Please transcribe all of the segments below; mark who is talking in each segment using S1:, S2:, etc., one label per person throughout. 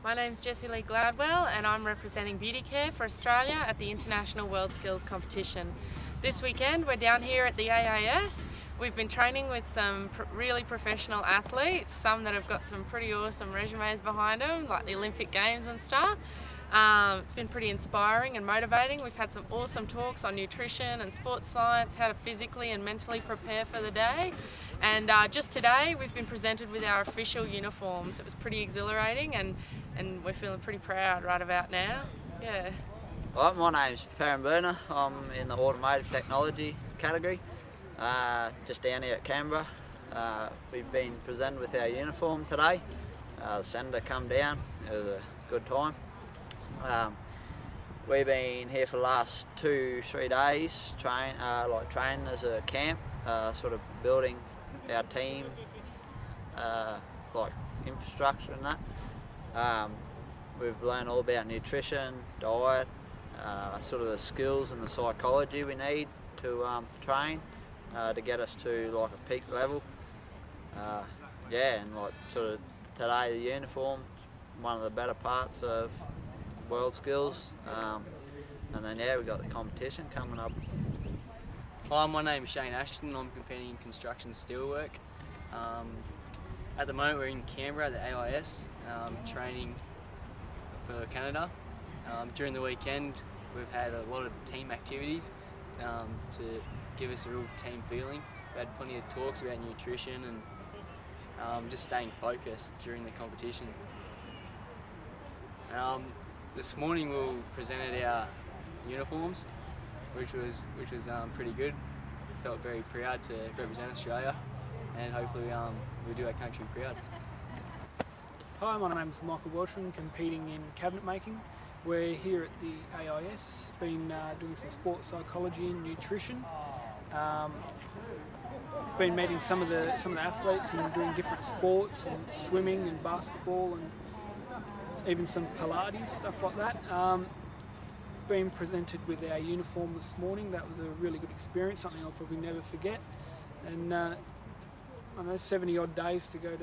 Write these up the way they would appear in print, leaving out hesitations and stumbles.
S1: My name's Jessie-Lee Gladwell and I'm representing beauty care for Australia at the International World Skills competition. This weekend we're down here at the AIS. We've been training with some really professional athletes, some that have got some pretty awesome resumes behind them, like the Olympic Games and stuff. It's been pretty inspiring and motivating. We've had some awesome talks on nutrition and sports science, how to physically and mentally prepare for the day. And just today we've been presented with our official uniforms. It was pretty exhilarating and we're feeling pretty proud right about now. Yeah.
S2: Well, my name's Perrin Bouna. I'm in the Automotive Technology category, just down here at Canberra. We've been presented with our uniform today. The senator come down. It was a good time. We've been here for the last 2-3 days, training as a camp, sort of building our team, like infrastructure and that. We've learned all about nutrition, diet, sort of the skills and the psychology we need to train to get us to like a peak level. Yeah, and like sort of today the uniform, one of the better parts of WorldSkills, and then yeah, we've got the competition coming up.
S3: Hi, my name's Shane Ashton. I'm competing in construction steelwork. At the moment we're in Canberra at the AIS, training for Canada. During the weekend we've had a lot of team activities to give us a real team feeling. We've had plenty of talks about nutrition and just staying focused during the competition. This morning we presented our uniforms, which was pretty good. Felt very proud to represent Australia, and hopefully we do our country proud.
S4: Hi, my name's Michael Welshman, competing in cabinet making. We're here at the AIS, been doing some sports psychology and nutrition. Been meeting some of the athletes and doing different sports and swimming and basketball and even some Pilates, stuff like that. Been presented with our uniform this morning. That was a really good experience, something I'll probably never forget. And I know 70 odd days to go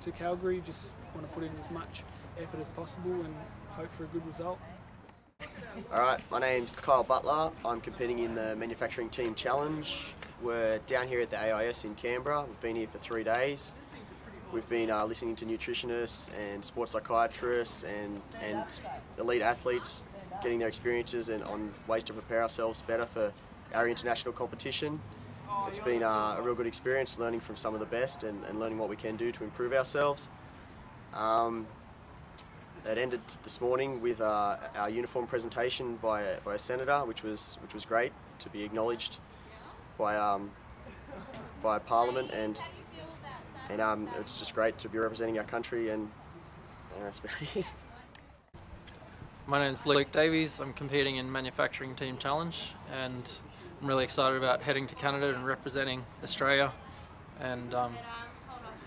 S4: to Calgary. Just want to put in as much effort as possible and hope for a good result.
S5: Alright, my name's Kyle Butler. I'm competing in the Manufacturing Team Challenge. We're down here at the AIS in Canberra. We've been here for 3 days. We've been listening to nutritionists and sports psychiatrists and elite athletes, getting their experiences and on ways to prepare ourselves better for our international competition. It's been a real good experience learning from some of the best and learning what we can do to improve ourselves. It ended this morning with our uniform presentation by a senator, which was great to be acknowledged by Parliament, and it's just great to be representing our country, and that's about it.
S6: My name's Luke Davies. I'm competing in Manufacturing Team Challenge, and I'm really excited about heading to Canada and representing Australia. And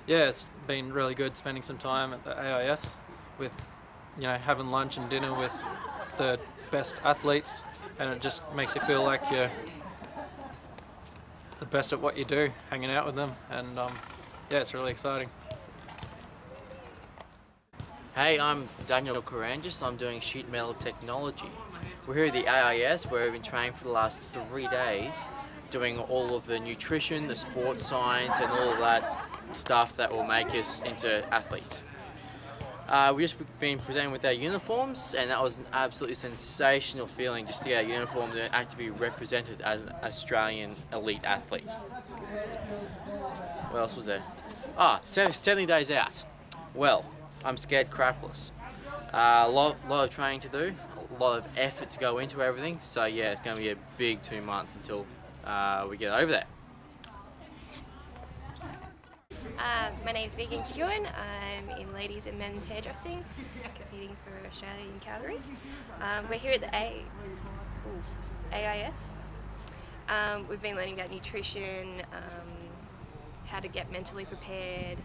S6: yeah, it's been really good spending some time at the AIS with, having lunch and dinner with the best athletes, and it just makes you feel like you're the best at what you do, hanging out with them, and yeah, it's really exciting.
S7: Hey, I'm Daniel Karangis. I'm doing sheet metal technology. We're here at the AIS where we've been training for the last 3 days, doing all of the nutrition, the sports science and all of that stuff that will make us into athletes. We've just been presenting with our uniforms, and that was an absolutely sensational feeling just to get our uniform and actually be represented as an Australian elite athlete. What else was there? 70 days out. Well, I'm scared crapless. A lot of training to do, a lot of effort to go into everything, so yeah, it's going to be a big 2 months until we get over there.
S8: My name's Megan Kuhn. I'm in ladies and men's hairdressing, competing for Australia in Calgary. We're here at the AIS. We've been learning about nutrition, how to get mentally prepared.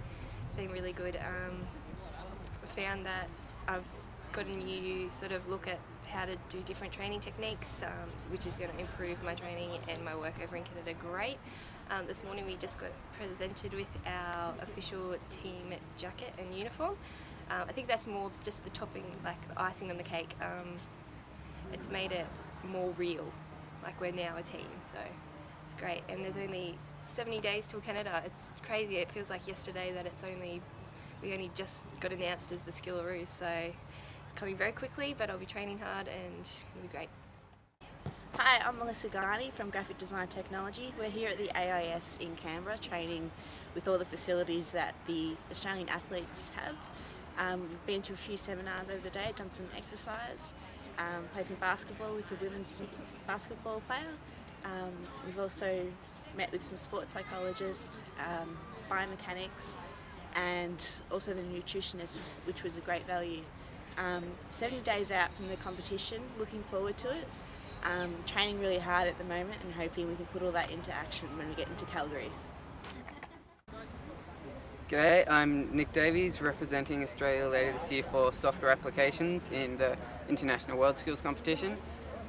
S8: It's been really good. I found that I've got a new sort of look at how to do different training techniques, which is going to improve my training and my work over in Canada great. This morning we just got presented with our official team jacket and uniform. I think that's more just the topping, like the icing on the cake. It's made it more real, like we're now a team, so it's great. And there's only 70 days till Canada. It's crazy. It feels like yesterday that we only just got announced as the Skillaroo, so it's coming very quickly, but I'll be training hard and it'll be great.
S9: Hi, I'm Melissa Guiney from Graphic Design Technology. We're here at the AIS in Canberra training with all the facilities that the Australian athletes have. We've been to a few seminars over the day, done some exercise, played some basketball with a women's basketball player. We've also met with some sports psychologists, biomechanics, and also the nutritionist, which was a great value. 70 days out from the competition, looking forward to it. Training really hard at the moment and hoping we can put all that into action when we get into Calgary.
S10: G'day, I'm Nick Davies, representing Australia later this year for software applications in the International WorldSkills competition.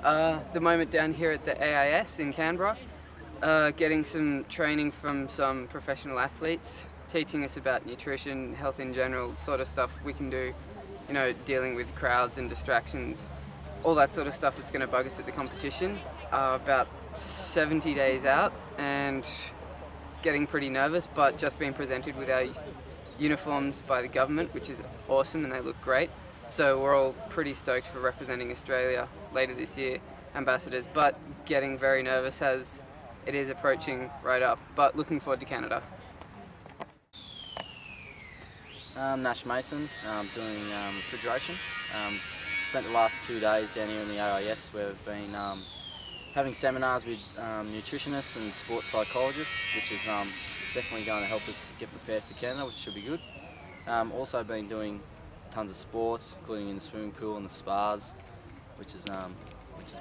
S10: The moment down here at the AIS in Canberra, getting some training from some professional athletes, teaching us about nutrition, health in general, sort of stuff we can do, you know, dealing with crowds and distractions, all that sort of stuff that's going to bug us at the competition. About 70 days out and getting pretty nervous, but just being presented with our uniforms by the government, which is awesome, and they look great. So we're all pretty stoked for representing Australia later this year, ambassadors, but getting very nervous as it is approaching right up, but looking forward to Canada.
S7: I'm Nash Mason, I'm doing refrigeration. Spent the last 2 days down here in the AIS where we've been having seminars with nutritionists and sports psychologists, which is definitely going to help us get prepared for Canada, which should be good. Also been doing tons of sports, including in the swimming pool and the spas, which has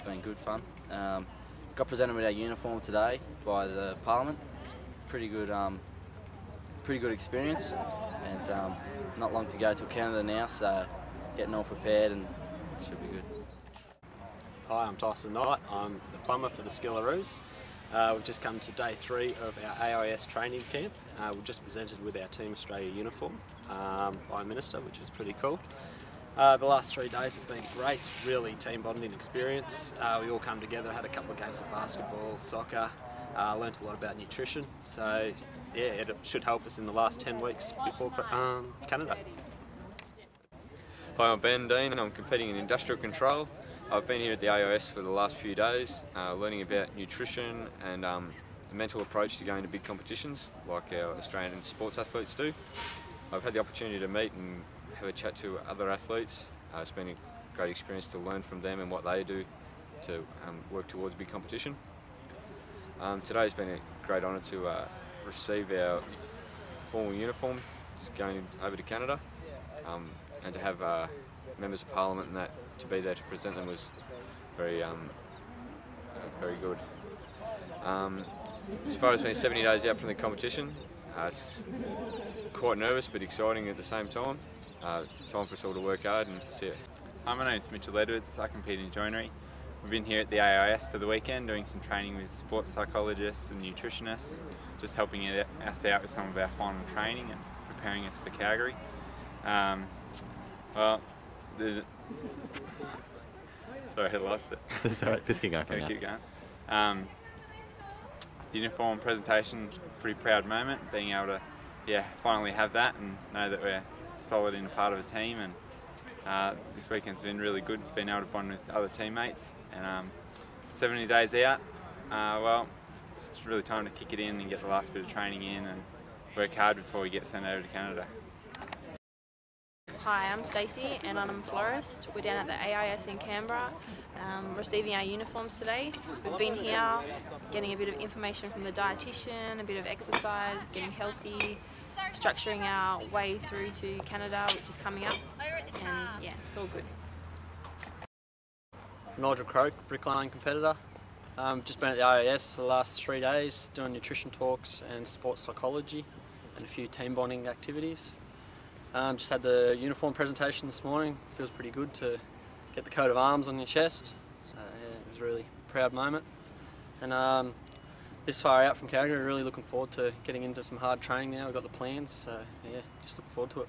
S7: been good fun. Got presented with our uniform today by the Parliament. It's pretty good experience, and not long to go till Canada now, so getting all prepared and it should be good.
S11: Hi, I'm Tyson Knight. I'm the plumber for the Skillaroos. We've just come to day 3 of our AIS training camp. We've just presented with our Team Australia uniform by Minister, which was pretty cool. The last 3 days have been great, really team bonding experience. We all come together, had a couple of games of basketball, soccer, learnt a lot about nutrition. So yeah, it should help us in the last 10 weeks before Canada.
S12: Hi, I'm Ben Dean and I'm competing in industrial control. I've been here at the AIS for the last few days, learning about nutrition and a mental approach to going to big competitions like our Australian sports athletes do. I've had the opportunity to meet and have a chat to other athletes. It's been a great experience to learn from them and what they do to work towards big competition. Today's been a great honour to receive our formal uniform going over to Canada, and to have members of Parliament and that to be there to present them was very good. As far as being 70 days out from the competition, it's quite nervous but exciting at the same time. Time for us all to work hard and see it.
S13: Hi, my name is Mitchell Edwards. I compete in joinery. We've been here at the AIS for the weekend doing some training with sports psychologists and nutritionists, just helping us out with some of our final training and preparing us for Calgary. Sorry, I lost it.
S14: That's alright, just keep going from
S13: there.
S14: now.
S13: Keep going. The uniform presentation, pretty proud moment, being able to finally have that and know that we're solid in a part of a team. And this weekend's been really good, being able to bond with other teammates. And 70 days out, well, it's really time to kick it in and get the last bit of training in and work hard before we get sent over to Canada.
S15: Hi, I'm Stacey and I'm a florist. We're down at the AIS in Canberra, receiving our uniforms today. We've been here getting a bit of information from the dietitian, a bit of exercise, getting healthy, structuring our way through to Canada, which is coming up, and yeah, it's all good.
S6: Nigel Croak, bricklaying competitor. Just been at the AIS for the last 3 days doing nutrition talks and sports psychology and a few team bonding activities. Just had the uniform presentation this morning. Feels pretty good to get the coat of arms on your chest. So yeah, it was a really proud moment. And this far out from Calgary, really looking forward to getting into some hard training now. We've got the plans, so yeah, just looking forward to it.